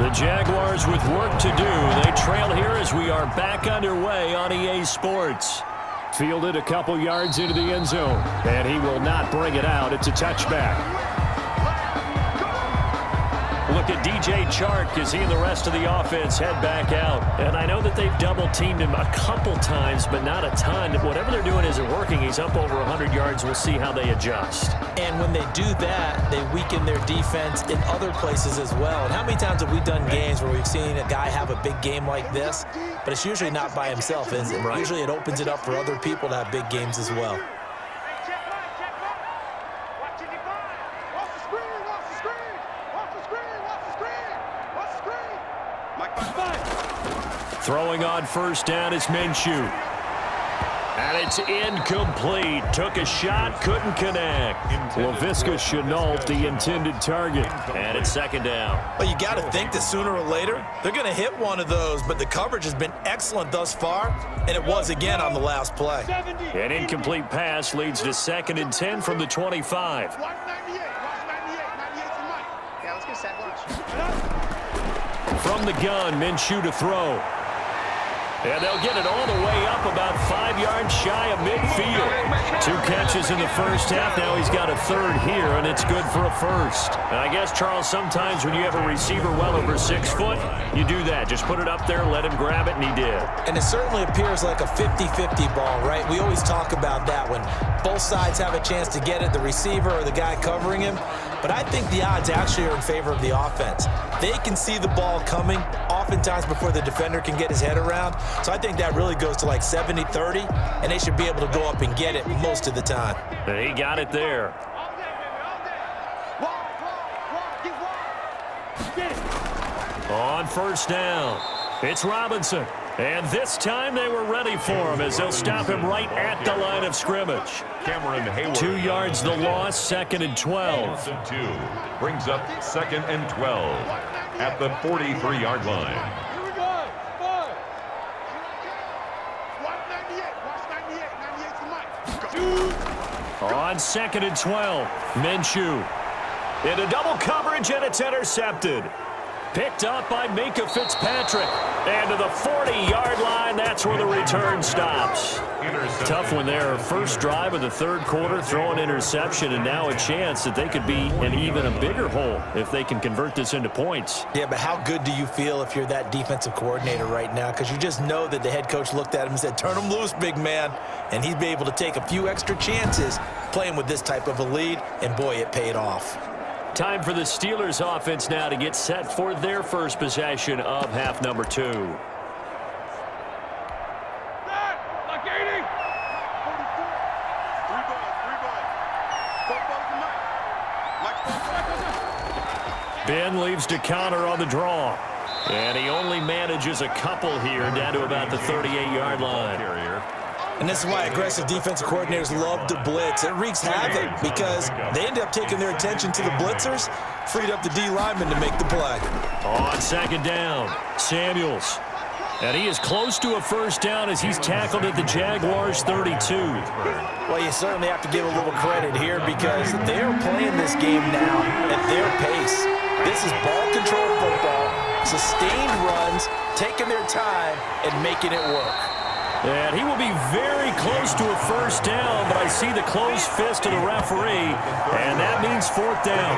The Jaguars with work to do. They trail here as we are back underway on EA Sports. Fielded a couple yards into the end zone, and he will not bring it out. It's a touchback. Look at DJ Chark as he and the rest of the offense head back out. And I know that they've double-teamed him a couple times, but not a ton. Whatever they're doing isn't working. He's up over 100 yards. We'll see how they adjust. And when they do that, they weaken their defense in other places as well. And how many times have we done games where we've seen a guy have a big game like this, but it's usually not by himself, is it? Right. Usually it opens it up for other people to have big games as well. Throwing on first down is Minshew. And it's incomplete. Took a shot, couldn't connect. Laviska Shenault, the intended target. And it's second down. Well, you got to think that sooner or later, they're going to hit one of those. But the coverage has been excellent thus far, and it was again on the last play. An incomplete pass leads to 2nd and 10 from the 25. From the gun, Minshew to throw. And they'll get it all the way up about 5 yards shy of midfield. 2 catches in the first half. Now he's got a third here, and it's good for a first. And I guess, Charles, sometimes when you have a receiver well over 6 foot, you do that. Just put it up there, let him grab it, and he did. And it certainly appears like a 50-50 ball, right? We always talk about that when both sides have a chance to get it, the receiver or the guy covering him. But I think the odds actually are in favor of the offense. They can see the ball coming oftentimes before the defender can get his head around. So I think that really goes to like 70-30, and they should be able to go up and get it most of the time. He got it there. On first down, it's Robinson. And this time they were ready for him as they'll stop him right at the line of scrimmage. 2 yards the loss, 2nd and 12. Brings up 2nd and 12 at the 43-yard line. On 2nd and 12, Minshew. Into double coverage, and it's intercepted. Picked up by Minkah Fitzpatrick. And to the 40-yard line, that's where the return stops. Tough one there. First drive of the third quarter, throw an interception, and now a chance that they could be in even a bigger hole if they can convert this into points. Yeah, but how good do you feel if you're that defensive coordinator right now? Because you just know that the head coach looked at him and said, turn him loose, big man. And he'd be able to take a few extra chances playing with this type of a lead, and boy, it paid off. Time for the Steelers offense now to get set for their first possession of half number 2. Ben leaves to counter on the draw. And he only manages a couple here down to about the 38-yard line. And this is why aggressive defensive coordinators love to blitz. It wreaks havoc because they end up taking their attention to the blitzers, freed up the D lineman to make the play. On second down, Samuels. And he is close to a first down as he's tackled at the Jaguars' 32. Well, you certainly have to give a little credit here because they're playing this game now at their pace. This is ball control football, sustained runs, taking their time, and making it work. And he will be very close to a first down, but I see the closed fist of the referee, and that means 4th down.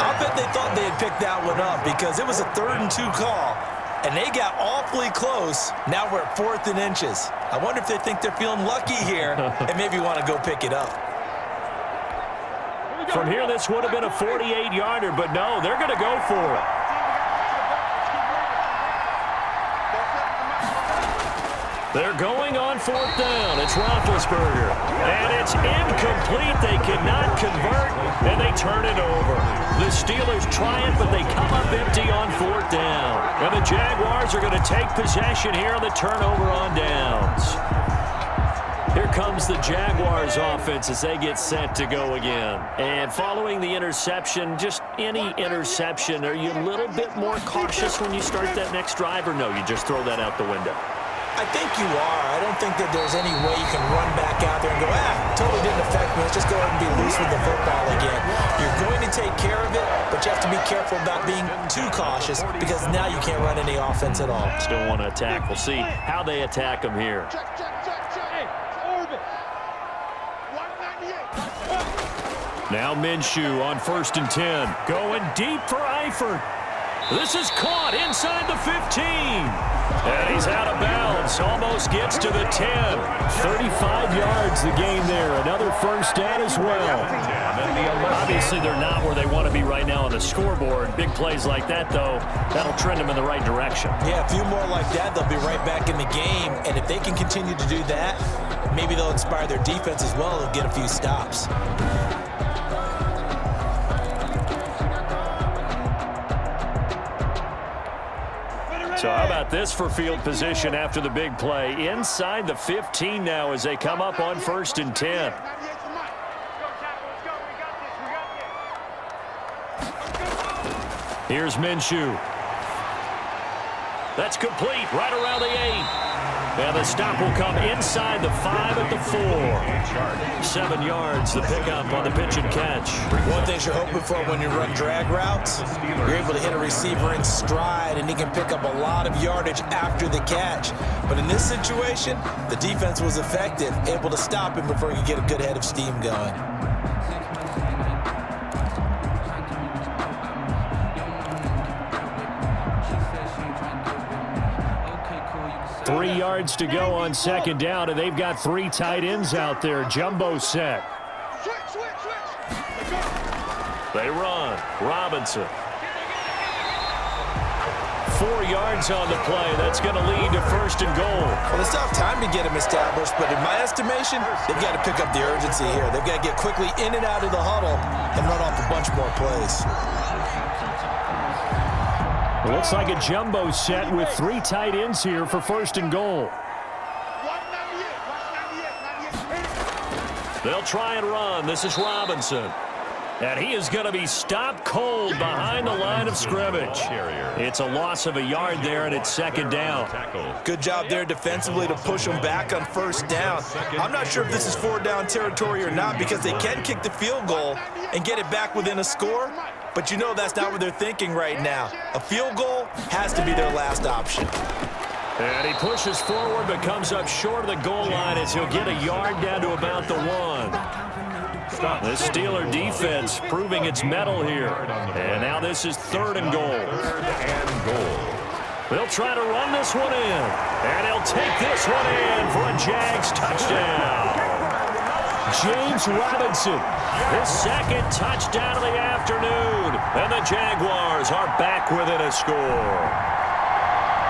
I bet they thought they had picked that one up because it was a 3rd and 2 call, and they got awfully close. Now we're at 4th and inches. I wonder if they think they're feeling lucky here and maybe want to go pick it up. From here, this would have been a 48-yarder, but no, they're going to go for it. They're going on 4th down. It's Roethlisberger. And it's incomplete. They cannot convert, and they turn it over. The Steelers try it, but they come up empty on 4th down. And the Jaguars are going to take possession here on the turnover on downs. Here comes the Jaguars offense as they get set to go again. And following the interception, just any interception, are you a little bit more cautious when you start that next drive, or no, you just throw that out the window? I think you are. I don't think that there's any way you can run back out there and go, totally didn't affect me. Let's just go ahead and be loose with the football again. You're going to take care of it, but you have to be careful about being too cautious because now you can't run any offense at all. Still want to attack. We'll see how they attack him here. Now Minshew on 1st and 10. Going deep for Eifert. This is caught inside the 15. And he's out of bounds. Almost gets to the 10. 35 yards the game there. Another first down as well. Obviously, they're not where they want to be right now on the scoreboard. Big plays like that, though, that'll trend them in the right direction. Yeah, a few more like that, they'll be right back in the game. And if they can continue to do that, maybe they'll inspire their defense as well. They'll get a few stops. So how about this for field position after the big play? Inside the 15 now as they come up on 1st and 10. Here's Minshew. That's complete right around the 8. And the stop will come inside the 5 at the 4. 7 yards, the pickup on the pitch and catch. One thing you're hoping for when you run drag routes, you're able to hit a receiver in stride, and he can pick up a lot of yardage after the catch. But in this situation, the defense was effective, able to stop him before he could get a good head of steam going. 3 yards to go on 2nd down, and they've got 3 tight ends out there. Jumbo set. They run. Robinson. 4 yards on the play. That's going to lead to 1st and goal. Well, it's tough time to get him established, but in my estimation, they've got to pick up the urgency here. They've got to get quickly in and out of the huddle and run off a bunch more plays. It looks like a jumbo set with 3 tight ends here for 1st and goal. They'll try and run. This is Robinson. And he is going to be stopped cold behind the line of scrimmage. It's a loss of a yard there, and it's 2nd down. Good job there defensively to push them back on 1st down. I'm not sure if this is 4-down territory or not because they can kick the field goal and get it back within a score. But you know that's not what they're thinking right now. A field goal has to be their last option. And he pushes forward but comes up short of the goal line as he'll get a yard down to about the 1. The Steeler defense proving its mettle here. And now this is 3rd and goal. They'll try to run this one in. And he'll take this one in for a Jags touchdown. James Robinson, his 2nd touchdown of the afternoon. And the Jaguars are back within a score.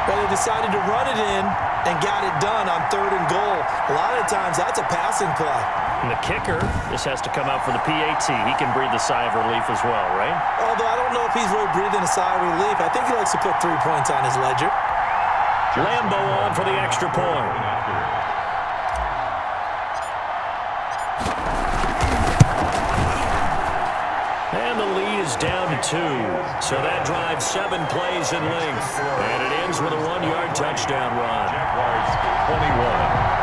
Well, they decided to run it in and got it done on 3rd and goal. A lot of times that's a passing play. And the kicker, this has to come out for the PAT. He can breathe a sigh of relief as well, right? Although I don't know if he's really breathing a sigh of relief. I think he likes to put 3 points on his ledger. Lambo on for the extra point. And the lead is down to 2. So that drives 7 plays in length. And it ends with a 1-yard touchdown run. Jaguars 21.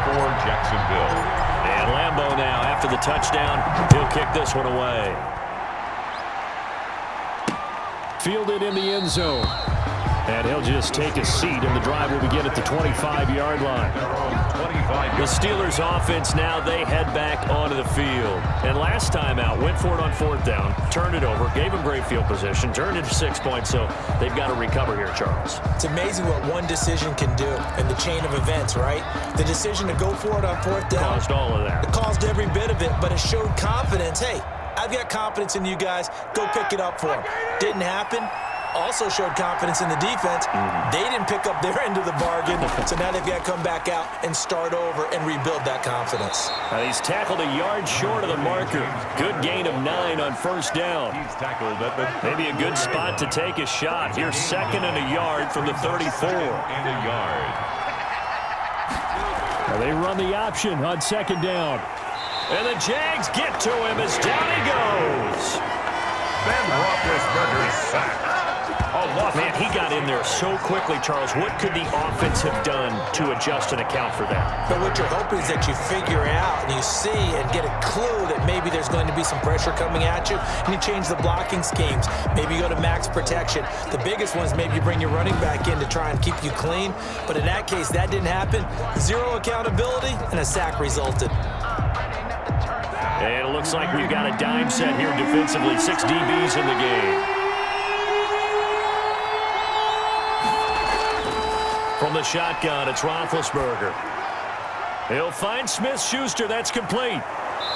For Jacksonville. And Lambo now, after the touchdown, he'll kick this one away. Fielded in the end zone. And he'll just take a seat, and the drive will begin at the 25-yard line. The Steelers' offense now, they head back onto the field. And last time out, went for it on 4th down, turned it over, gave them great field position, turned it for 6 points, so they've got to recover here, Charles. It's amazing what one decision can do in the chain of events, right? The decision to go for it on 4th down. Caused all of that. It caused every bit of it, but it showed confidence. Hey, I've got confidence in you guys. Go pick it up for them. Didn't happen. Also showed confidence in the defense. They didn't pick up their end of the bargain, so now they've got to come back out and start over and rebuild that confidence. He's tackled a yard short of the marker. Good gain of 9 on 1st down. He's tackled at the maybe a good spot to take a shot. Here's 2nd and a yard from the 34. And a yard. Now they run the option on 2nd down. And the Jags get to him as down he goes. Ben Roethlisberger is sacked. Man, he got in there so quickly, Charles. What could the offense have done to adjust and account for that? But what you're hoping is that you figure it out and you see and get a clue that maybe there's going to be some pressure coming at you, and you change the blocking schemes. Maybe you go to max protection. The biggest one is maybe you bring your running back in to try and keep you clean. But in that case, that didn't happen. Zero accountability, and a sack resulted. And it looks like we've got a dime set here defensively. 6 DBs in the game. From the shotgun, it's Roethlisberger. He'll find Smith-Schuster. That's complete.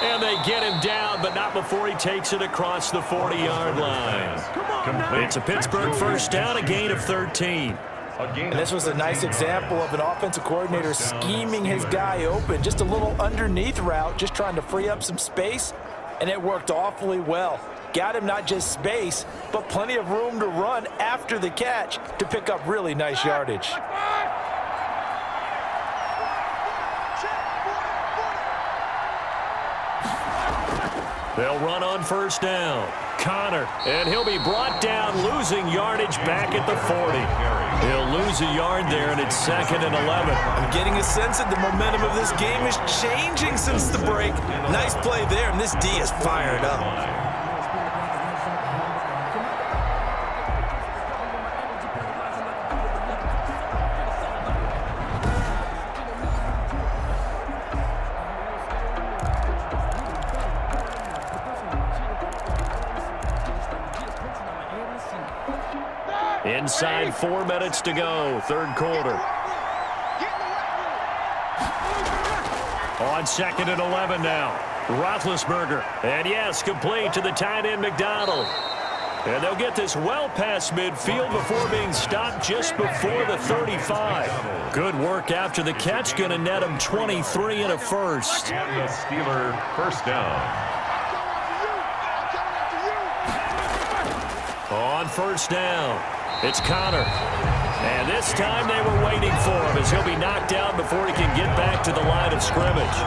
And they get him down, but not before he takes it across the 40-yard line. It's a Pittsburgh first down, a gain of 13. And this was a nice example of an offensive coordinator scheming his guy open. Just a little underneath route, just trying to free up some space, and it worked awfully well. Got him not just space, but plenty of room to run after the catch to pick up really nice yardage. They'll run on first down. Connor, and he'll be brought down, losing yardage back at the 40. He'll lose a yard there, and it's 2nd and 11. I'm getting a sense that the momentum of this game is changing since the break. Nice play there, and this D is fired up. Inside 4 minutes to go, third quarter. On 2nd and 11 now. Roethlisberger. And yes, complete to the tight end McDonald. And they'll get this well past midfield before being stopped just before the 35. Good work after the catch. Going to net him 23 and a first. And the Steeler first down. On first down, it's Connor. And this time they were waiting for him as he'll be knocked down before he can get back to the line of scrimmage.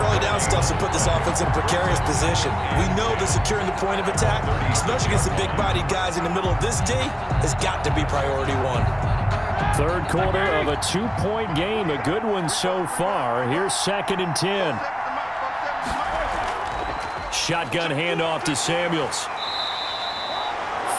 Early down stuff to put this offense in a precarious position. We know that securing the point of attack, especially against the big-bodied guys in the middle of this D, has got to be priority one. Third quarter of a 2-point game, a good one so far. Here's 2nd and 10. Shotgun handoff to Samuels.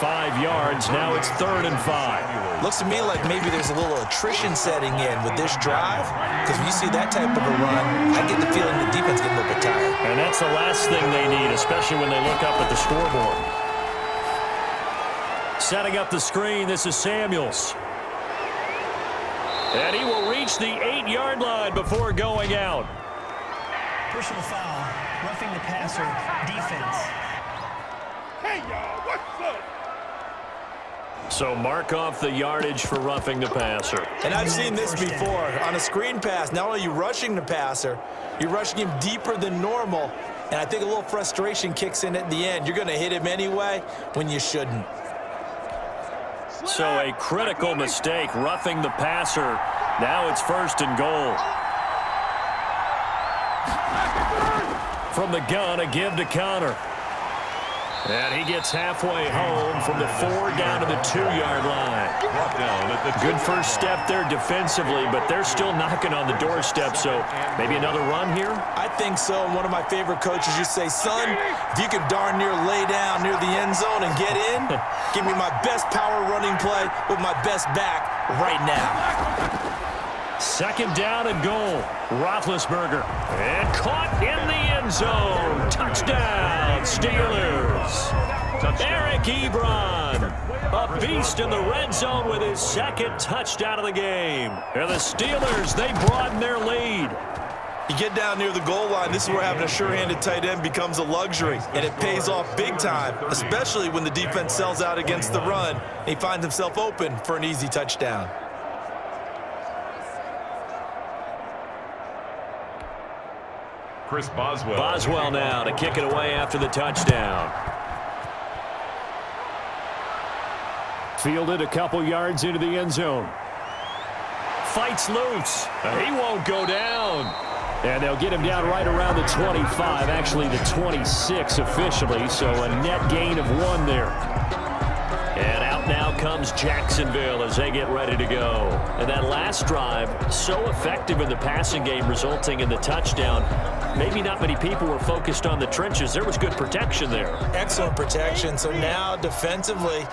5 yards, now it's 3rd and 5. Looks to me like maybe there's a little attrition setting in with this drive, because when you see that type of a run, I get the feeling the defense getting a little bit tired. And that's the last thing they need, especially when they look up at the scoreboard. Setting up the screen, this is Samuels. And he will reach the 8-yard line before going out. Personal foul, roughing the passer, defense. Hey, y'all, what's up? So mark off the yardage for roughing the passer. And I've seen this before. On a screen pass, not only are you rushing the passer, you're rushing him deeper than normal. And I think a little frustration kicks in at the end. You're going to hit him anyway when you shouldn't. So a critical mistake, roughing the passer. Now it's 1st and goal. From the gun, a give to Connor. And he gets halfway home from the 4 down to the 2-yard line. Brought down at the Good first step there defensively, but they're still knocking on the doorstep, so maybe another run here? I think so. And one of my favorite coaches used to say, son, if you can darn near lay down near the end zone and get in, give me my best power running play with my best back right now. 2nd down and goal. Roethlisberger. And caught in the end zone. Touchdown, Steelers. Eric Ebron, a beast in the red zone with his 2nd touchdown of the game. And the Steelers, they broaden their lead. You get down near the goal line, this is where having a sure-handed tight end becomes a luxury. And it pays off big time, especially when the defense sells out against the run. And he finds himself open for an easy touchdown. Chris Boswell. Boswell now to kick it away after the touchdown. Fielded a couple yards into the end zone. Fights loose. He won't go down. And they'll get him down right around the 25, actually the 26 officially, so a net gain of 1 there. And out now comes Jacksonville as they get ready to go. And that last drive, so effective in the passing game, resulting in the touchdown. Maybe not many people were focused on the trenches. There was good protection there. Excellent protection. So now defensively,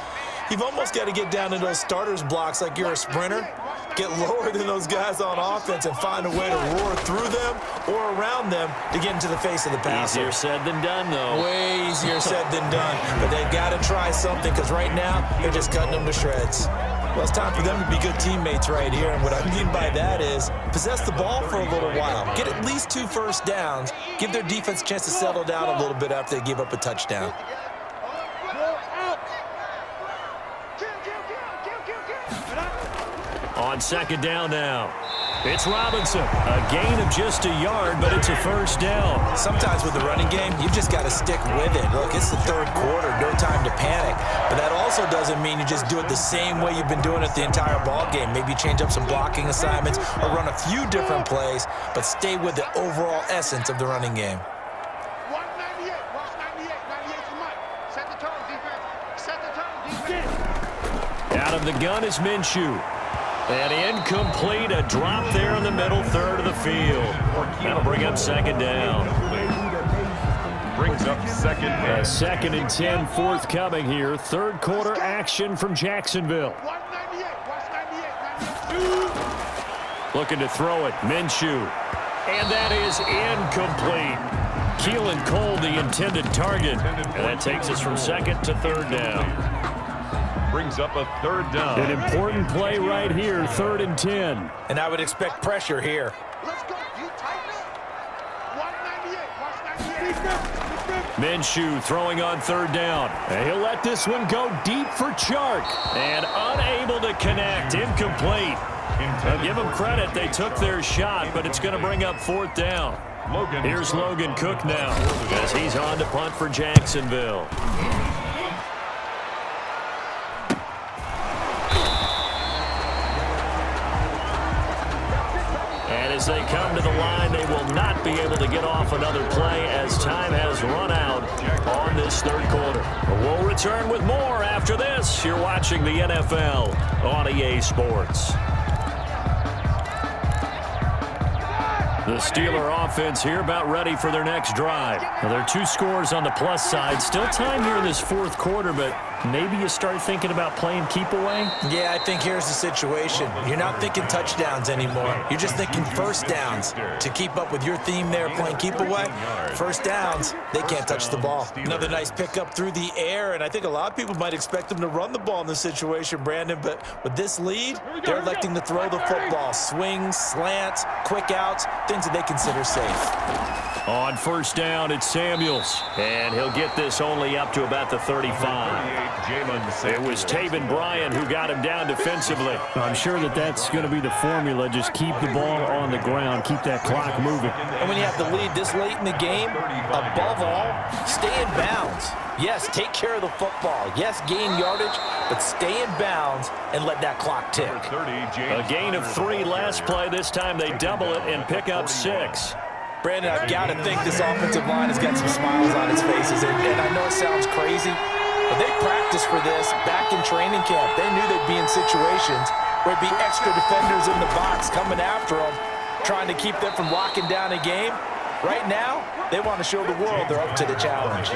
you've almost got to get down to those starters blocks like you're a sprinter. Get lower than those guys on offense and find a way to roar through them or around them to get into the face of the passer. Easier said than done, though. Way easier said than done. But they've got to try something because right now they're just cutting them to shreds. Well, it's time for them to be good teammates right here. And what I mean by that is possess the ball for a little while. Get at least 2 first downs. Give their defense a chance to settle down a little bit after they give up a touchdown. On second down now, it's Robinson. A gain of just a yard, but it's a first down. Sometimes with the running game, you just got to stick with it. Look, it's the third quarter, no time to panic. But that also doesn't mean you just do it the same way you've been doing it the entire ball game. Maybe change up some blocking assignments or run a few different plays, but stay with the overall essence of the running game. 198, watch 98, 98's the mic. Set the tone, defense. Set the tone, defense. Out of the gun is Minshew. And incomplete, a drop there in the middle third of the field. That'll bring up second down. Brings up second and 2nd and 10 forthcoming here. Third quarter action from Jacksonville. 198, watch 98, 98. Looking to throw it, Minshew. And that is incomplete. Keelan Cole, the intended target. And that takes us from second to third down. brings up a third down. An important play right here, 3rd and 10. And I would expect pressure here. Let's go. You tighten up. 198. Watch 98. Minshew throwing on 3rd down. And he'll let this one go deep for Chark. And unable to connect. Incomplete. Now give them credit. They took their shot, but it's going to bring up 4th down. Here's Logan Cook now as he's on to punt for Jacksonville. And as they come to the line, they will not be able to get off another play as time has run out on this 3rd quarter. We'll return with more after this. You're watching the NFL on EA Sports. The Steeler offense here about ready for their next drive. Now, there are 2 scores on the plus side. Still time here in this 4th quarter, but maybe you start thinking about playing keep away? Yeah, I think here's the situation. You're not thinking touchdowns anymore. You're just thinking first downs. To keep up with your theme there, playing keep away, first downs, they can't touch the ball. Another nice pickup through the air, and I think a lot of people might expect them to run the ball in this situation, Brandon, but with this lead, they're electing to throw the football. Swings, slants, quick outs, things that they consider safe. On 1st down, it's Samuels, and he'll get this only up to about the 35. It was Taven Bryan who got him down defensively. I'm sure that's going to be the formula. Just keep the ball on the ground. Keep that clock moving. And when you have the lead this late in the game, above all, stay in bounds. Yes, take care of the football. Yes, gain yardage, but stay in bounds and let that clock tick. A gain of 3 last play. This time they double it and pick up 6. Brandon, I've got to think this offensive line has got some smiles on its faces. And I know it sounds crazy, but they practiced for this back in training camp. They knew they'd be in situations where it'd be extra defenders in the box coming after them, trying to keep them from locking down a game. Right now, they want to show the world they're up to the challenge.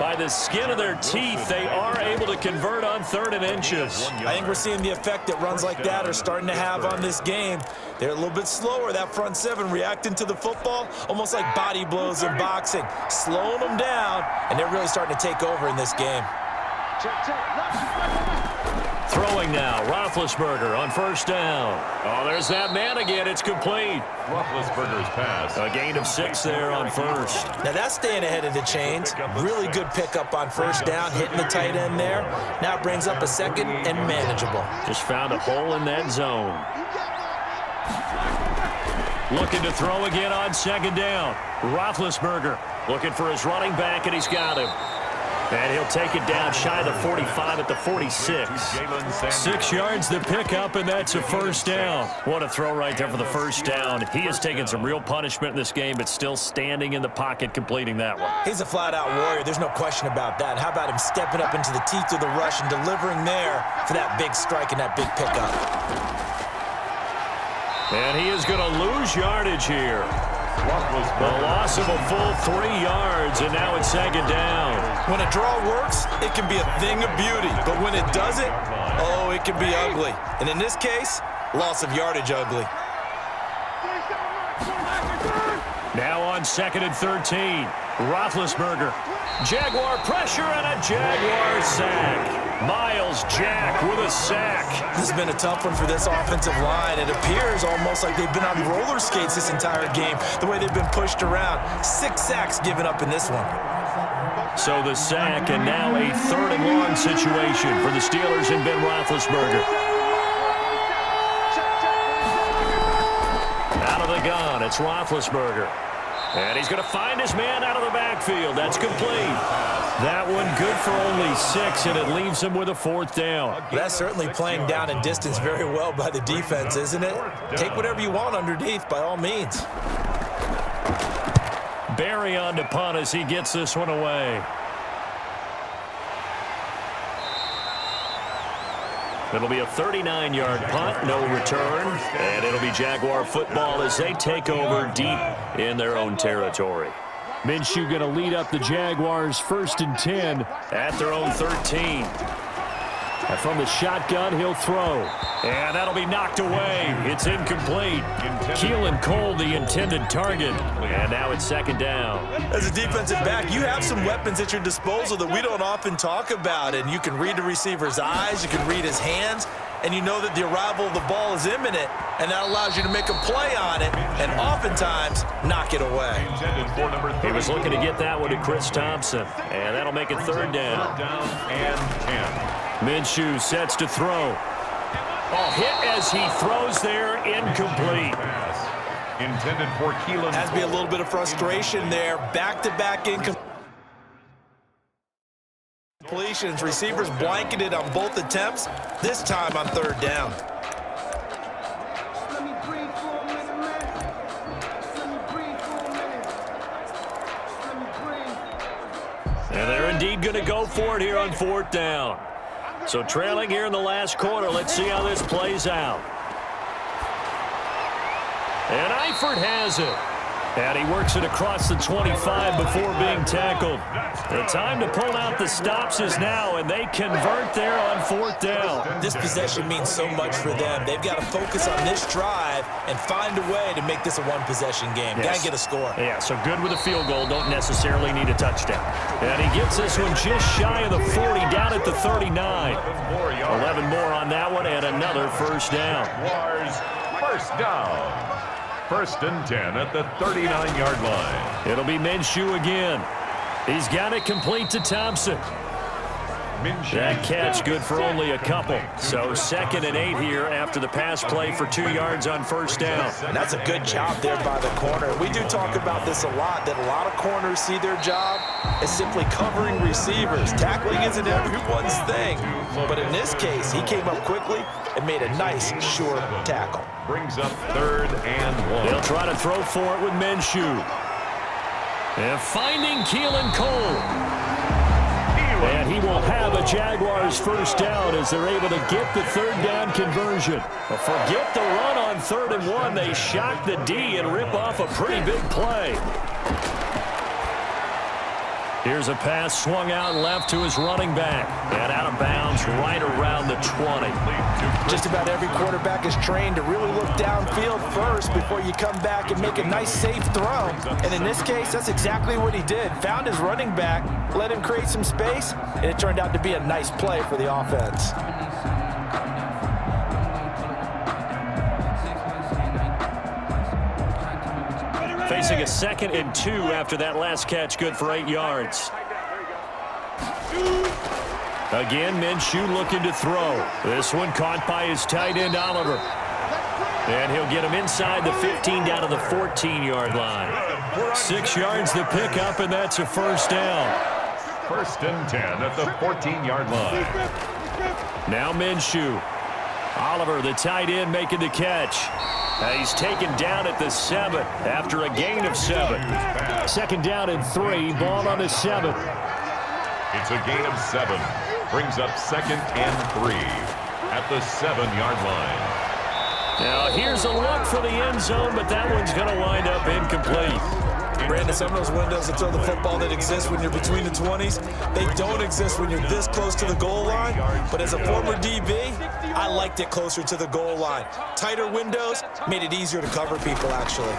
By the skin of their teeth, they are able to convert on 3rd and inches. I think we're seeing the effect that runs like that are starting to have on this game. They're a little bit slower, that front 7, reacting to the football, almost like body blows in boxing, slowing them down, and they're really starting to take over in this game. Throwing now, Roethlisberger on 1st down. Oh, there's that man again. It's complete. Roethlisberger's pass. A gain of 6 there on 1st. Now that's staying ahead of the chains. Really good pickup on 1st down, hitting the tight end there. Now it brings up a 2nd and manageable. Just found a hole in that zone. Looking to throw again on 2nd down. Roethlisberger looking for his running back, and he's got him. And he'll take it down shy of the 45 at the 46. 6 yards the pickup, and that's a first down. What a throw right there for the first down. He has taken some real punishment in this game, but still standing in the pocket completing that one. He's a flat-out warrior. There's no question about that. How about him stepping up into the teeth of the rush and delivering there for that big strike and that big pickup? And he is going to lose yardage here. The loss of a full 3 yards, and now it's second down. When a draw works, it can be a thing of beauty. But when it doesn't, oh, it can be ugly. And in this case, loss of yardage ugly. Now on 2nd and 13. Roethlisberger. Jaguar pressure and a Jaguar sack. Miles Jack with a sack. This has been a tough one for this offensive line. It appears almost like they've been on roller skates this entire game, the way they've been pushed around. 6 sacks given up in this one. So the sack, and now a 3rd and long situation for the Steelers and Ben Roethlisberger. Out of the gun, it's Roethlisberger. And he's going to find his man out of the backfield. That's complete. That one good for only 6, and it leaves him with a 4th down. That's certainly playing down and distance very well by the defense, isn't it? Take whatever you want underneath, by all means. Barry on to punt as he gets this one away. It'll be a 39-yard punt, no return, and it'll be Jaguar football as they take over deep in their own territory. Minshew going to lead up the Jaguars 1st and 10 at their own 13. And from the shotgun, he'll throw. And that'll be knocked away. It's incomplete. Keelan Cole, the intended target. And now it's 2nd down. As a defensive back, you have some weapons at your disposal that we don't often talk about. And you can read the receiver's eyes, you can read his hands, and you know that the arrival of the ball is imminent. And that allows you to make a play on it and oftentimes knock it away. He was looking to get that one to Chris Thompson. And that'll make it 3rd down. Down and 10. Minshew sets to throw. Oh, hit as he throws there, incomplete. Intended for Keelan. Has to be a little bit of frustration there. Back-to-back incompletions. Receivers blanketed on both attempts, this time on 3rd down. And they're indeed going to go for it here on 4th down. So trailing here in the last quarter. Let's see how this plays out. And Eifert has it. And he works it across the 25 before being tackled. The time to pull out the stops is now, and they convert there on 4th down. This possession means so much for them. They've got to focus on this drive and find a way to make this a one-possession game. Yes. Got to get a score. Yeah, so good with a field goal. Don't necessarily need a touchdown. And he gets this one just shy of the 40, down at the 39. 11 more on that one, and another 1st down. First down. 1st and 10 at the 39-yard line. It'll be Minshew again. He's got it complete to Thompson. That catch good for only a couple. So 2nd and 8 here after the pass play for 2 yards on 1st down. And that's a good job there by the corner. We do talk about this a lot, that a lot of corners see their job as simply covering receivers. Tackling isn't everyone's thing. But in this case, he came up quickly and made a nice, sure tackle. Brings up 3rd and 1. They'll try to throw for it with Minshew. And finding Keelan Cole. And he will have a Jaguars 1st down as they're able to get the 3rd down conversion. But forget the run on 3rd and 1. They shock the D and rip off a pretty big play. Here's a pass swung out left to his running back. And out of bounds right around the 20. Just about every quarterback is trained to really look downfield first before you come back and make a nice, safe throw. And in this case, that's exactly what he did. Found his running back, let him create some space, and it turned out to be a nice play for the offense. Facing a 2nd and 2 after that last catch, good for 8 yards. Again, Minshew looking to throw. This one caught by his tight end, Oliver. And he'll get him inside the 15 down to the 14-yard line. 6 yards to pick up, and that's a 1st down. First and 10 at the 14-yard line. Now Minshew. Oliver, the tight end, making the catch. He's taken down at the 7 after a gain of 7. Second down and 3, ball on the 7. It's a gain of 7. Brings up second and 3 at the 7-yard line. Now here's a look for the end zone, but that one's going to wind up incomplete. Brandon, some of those windows to throw the football that exist when you're between the 20s, they don't exist when you're this close to the goal line. But as a former DB, I liked it closer to the goal line. Tighter windows made it easier to cover people, actually.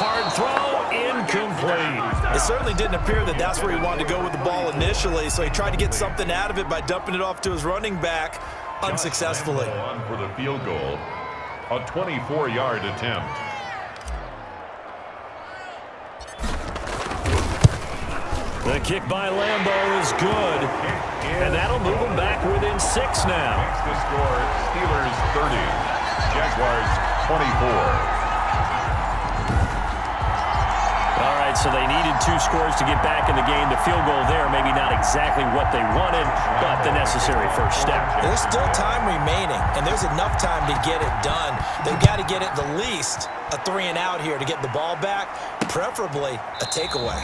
Hard throw, incomplete. It certainly didn't appear that that's where he wanted to go with the ball initially, so he tried to get something out of it by dumping it off to his running back unsuccessfully. On for the field goal. A 24-yard attempt. The kick by Lambeau is good, and that'll move them back within 6 now. Makes the score Steelers 30, Jaguars 24. All right, so they needed 2 scores to get back in the game. The field goal there, maybe not exactly what they wanted, but the necessary first step. There's still time remaining, and there's enough time to get it done. They've got to get at the least a 3-and-out here to get the ball back, preferably a takeaway.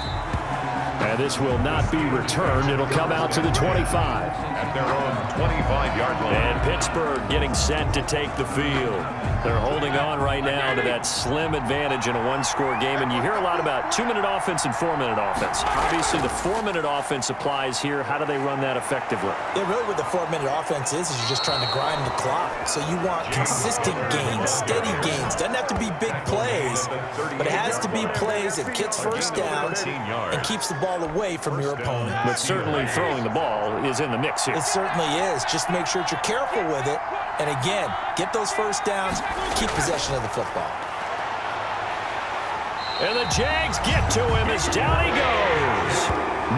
And this will not be returned. It'll come out to the 25. At their own 25-yard line. And Pittsburgh getting set to take the field. They're holding on right now to that slim advantage in a 1-score game. And you hear a lot about 2-minute offense and 4-minute offense. Obviously, the 4-minute offense applies here. How do they run that effectively? Yeah, really what the 4-minute offense is you're just trying to grind the clock. So you want consistent gains, steady gains. Doesn't have to be big plays, but it has to be plays that gets first downs and keeps the ball away from your opponent. But certainly throwing the ball is in the mix here. It certainly is. Just make sure that you're careful with it. And again, get those first downs, keep possession of the football. And the Jags get to him as down he goes.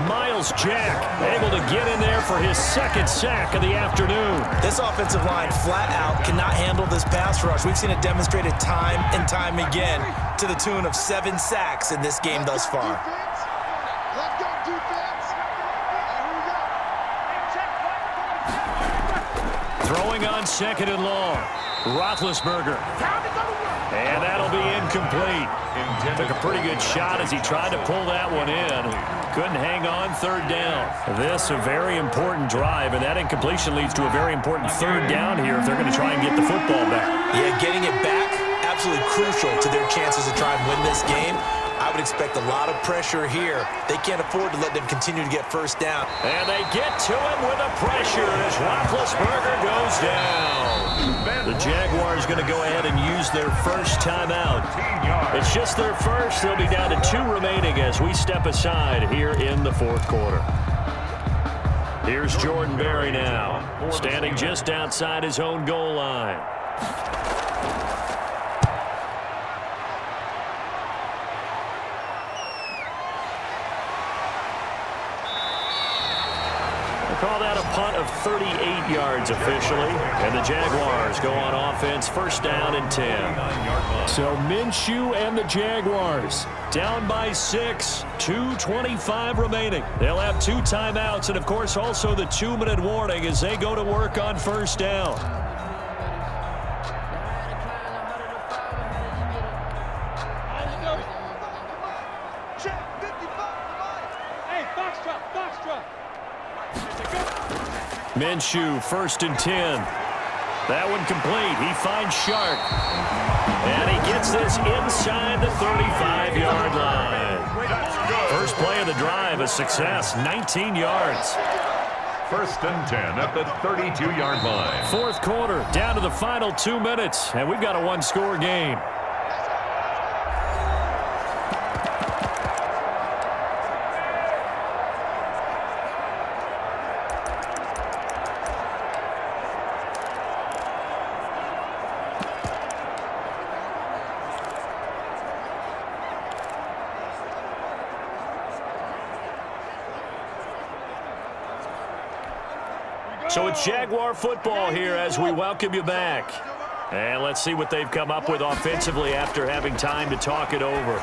Miles Jack able to get in there for his 2nd sack of the afternoon. This offensive line flat out cannot handle this pass rush. We've seen it demonstrated time and time again to the tune of 7 sacks in this game thus far. Let's go, defense. Throwing on 2nd and long. Roethlisberger. And that'll be incomplete. Took a pretty good shot as he tried to pull that one in. Couldn't hang on 3rd down. This a very important drive, and that incompletion leads to a very important 3rd down here if they're going to try and get the football back. Yeah, getting it back, absolutely crucial to their chances to try and win this game. I would expect a lot of pressure here. They can't afford to let them continue to get first down. And they get to him with the pressure as Roethlisberger goes down. The Jaguars going to go ahead and use their first timeout. It's just their first. They'll be down to 2 remaining as we step aside here in the 4th quarter. Here's Jordan Berry now, standing just outside his own goal line. Call that a punt of 38 yards officially. And the Jaguars go on offense, 1st down and 10. So Minshew and the Jaguars down by 6, 2:25 remaining. They'll have 2 timeouts and, of course, also the 2-minute warning as they go to work on 1st down. Minshew, 1st and 10. That one complete. He finds Shark. And he gets this inside the 35-yard line. First play of the drive, a success, 19 yards. 1st and 10 at the 32-yard line. 4th quarter, down to the final 2 minutes, and we've got a 1-score game. So it's Jaguar football here as we welcome you back. And let's see what they've come up with offensively after having time to talk it over.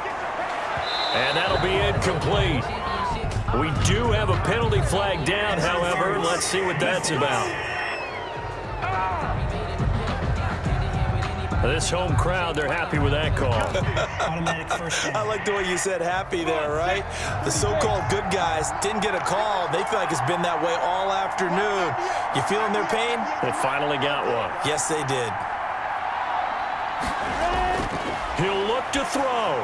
And that'll be incomplete. We do have a penalty flag down, however. Let's see what that's about. This home crowd, they're happy with that call. Automatic first down. I like the way you said happy there, right? The so-called good guys didn't get a call. They feel like it's been that way all afternoon. You feeling their pain? They finally got one. Yes, they did. He'll look to throw.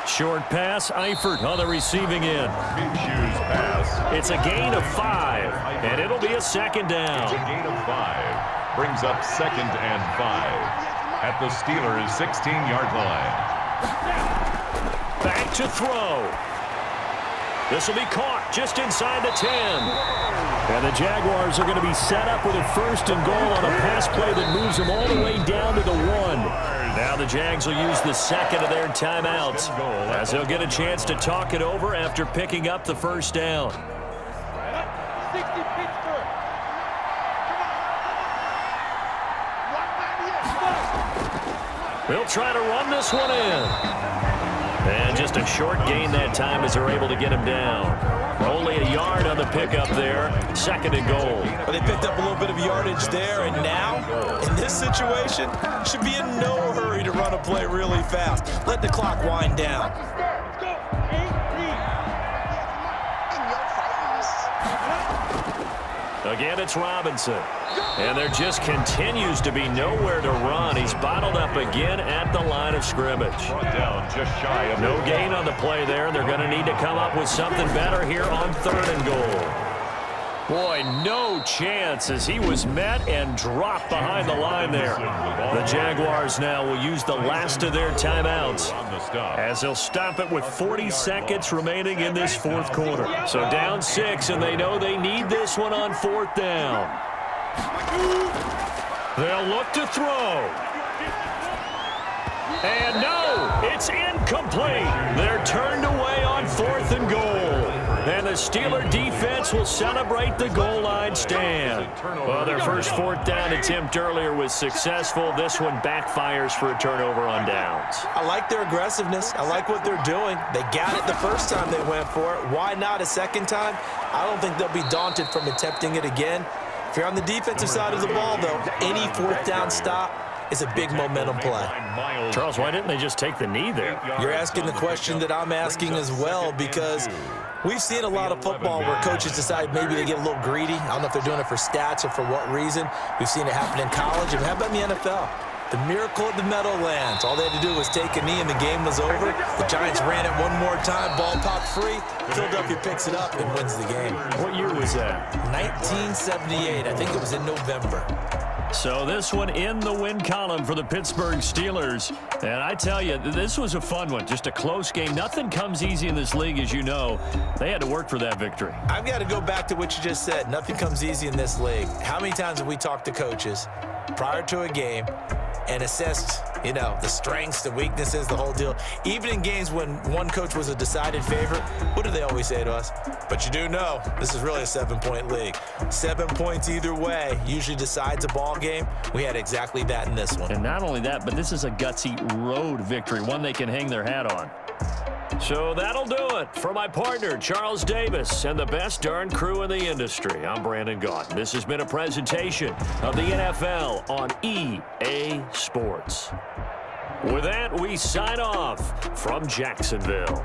Short pass, Eifert on the receiving end. Big shoes pass. It's a gain of 5, and it'll be a second down. It's a gain of 5. Brings up 2nd and 5. At the Steelers' 16-yard line. Back to throw. This will be caught just inside the 10. And the Jaguars are going to be set up with a 1st and goal on a pass play that moves them all the way down to the 1. Now the Jags will use the second of their timeouts as they'll get a chance to talk it over after picking up the first down. They'll try to run this one in. And just a short gain that time as they're able to get him down. Only a yard on the pickup there. 2nd and goal. Well, they picked up a little bit of yardage there, and now, in this situation, should be in no hurry to run a play really fast. Let the clock wind down. Again, it's Robinson. And there just continues to be nowhere to run. He's bottled up again at the line of scrimmage. Down just shy of No gain on the play there. They're going to need to come up with something better here on 3rd and goal. Boy, no chance as he was met and dropped behind the line there. The Jaguars now will use the last of their timeouts as they'll stop it with 40 seconds remaining in this 4th quarter. So down 6, and they know they need this one on 4th down. They'll look to throw. And no, it's incomplete. They're turned away on 4th and goal. And the Steeler defense will celebrate the goal line stand. Well, their first 4th down attempt earlier was successful. This one backfires for a turnover on downs. I like their aggressiveness. I like what they're doing. They got it the first time they went for it. Why not a second time? I don't think they'll be daunted from attempting it again. If you're on the defensive side of the ball, though, any 4th down stop is a big momentum play. Charles, why didn't they just take the knee there? You're asking the question that I'm asking as well, because we've seen a lot of football where coaches decide maybe they get a little greedy. I don't know if they're doing it for stats or for what reason. We've seen it happen in college. And how about in the NFL? The miracle of the Meadowlands. All they had to do was take a knee and the game was over. The Giants ran it one more time. Ball popped free. Philadelphia picks it up and wins the game. What year was that? 1978. I think it was in November. So this one in the win column for the Pittsburgh Steelers. And I tell you, this was a fun one. Just a close game. Nothing comes easy in this league, as you know. They had to work for that victory. I've got to go back to what you just said. Nothing comes easy in this league. How many times have we talked to coaches prior to a game and assessed, the strengths, the weaknesses, the whole deal? Even in games when one coach was a decided favorite, what do they always say to us? But you do know, this is really a 7-point league. 7 points either way usually decides a ball game. We had exactly that in this one. And not only that, but this is a gutsy road victory, one they can hang their hat on. So that'll do it for my partner, Charles Davis, and the best darn crew in the industry. I'm Brandon Gaunt. This has been a presentation of the NFL on EA Sports. With that, we sign off from Jacksonville.